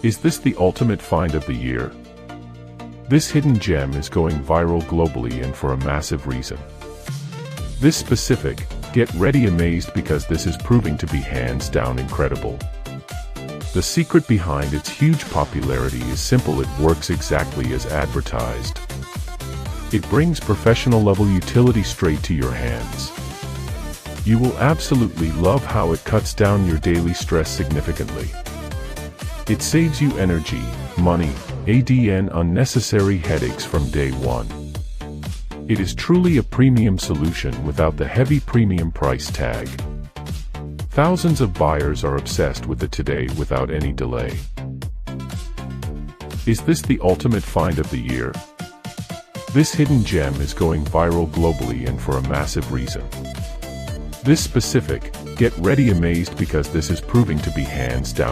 Is this the ultimate find of the year? This hidden gem is going viral globally and for a massive reason. This specific, get ready amazed because this is proving to be hands down incredible. The secret behind its huge popularity is simple: it works exactly as advertised. It brings professional level utility straight to your hands. You will absolutely love how it cuts down your daily stress significantly. It saves you energy, money, and unnecessary headaches from day one. It is truly a premium solution without the heavy premium price tag. Thousands of buyers are obsessed with it today without any delay. Is this the ultimate find of the year? This hidden gem is going viral globally and for a massive reason. This specific, get ready amazed because this is proving to be hands down